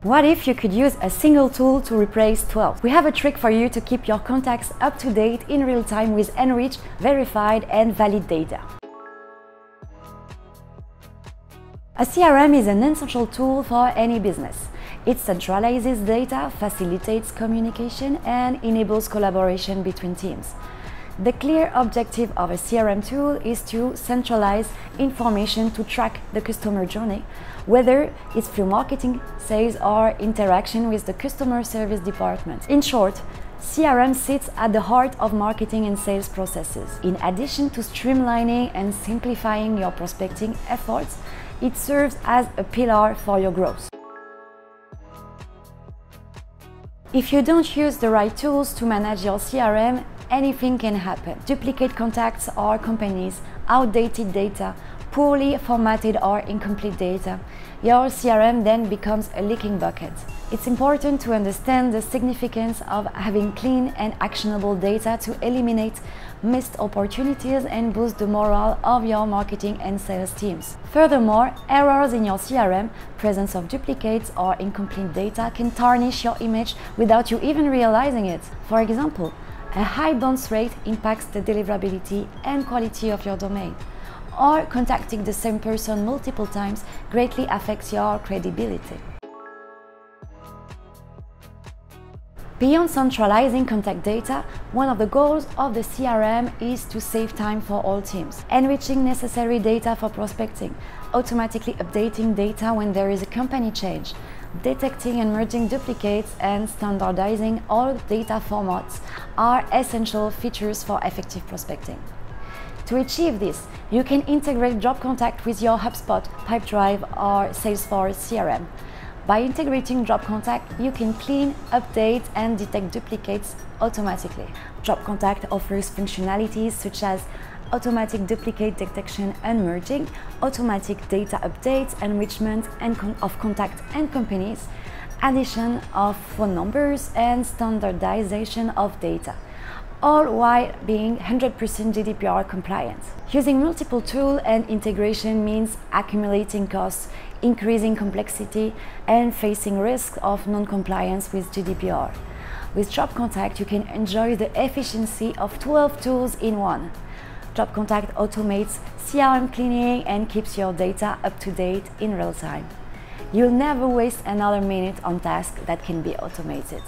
What if you could use a single tool to replace 12? We have a trick for you to keep your contacts up to date in real time with enriched, verified and valid data. A CRM is an essential tool for any business. It centralizes data, facilitates communication and enables collaboration between teams. The clear objective of a CRM tool is to centralize information to track the customer journey, whether it's through marketing, sales, or interaction with the customer service department. In short, CRM sits at the heart of marketing and sales processes. In addition to streamlining and simplifying your prospecting efforts, it serves as a pillar for your growth. If you don't use the right tools to manage your CRM, anything can happen. Duplicate contacts or companies, outdated data, poorly formatted or incomplete data. Your CRM then becomes a leaking bucket. It's important to understand the significance of having clean and actionable data to eliminate missed opportunities and boost the morale of your marketing and sales teams. Furthermore, errors in your CRM, presence of duplicates or incomplete data can tarnish your image without you even realizing it. For example, a high bounce rate impacts the deliverability and quality of your domain, or contacting the same person multiple times greatly affects your credibility. Beyond centralizing contact data, one of the goals of the CRM is to save time for all teams, enriching necessary data for prospecting, automatically updating data when there is a company change, detecting and merging duplicates, and standardizing all data formats are essential features for effective prospecting. To achieve this, you can integrate Dropcontact with your HubSpot, Pipedrive, or Salesforce CRM. By integrating Dropcontact, you can clean, update, and detect duplicates automatically. Dropcontact offers functionalities such as automatic duplicate detection and merging, automatic data updates, enrichment of contact and companies, addition of phone numbers, and standardization of data, all while being 100% GDPR compliant. Using multiple tools and integration means accumulating costs, increasing complexity, and facing risks of non-compliance with GDPR. With Dropcontact, you can enjoy the efficiency of 12 tools in one. Dropcontact automates CRM cleaning and keeps your data up to date in real time. You'll never waste another minute on tasks that can be automated.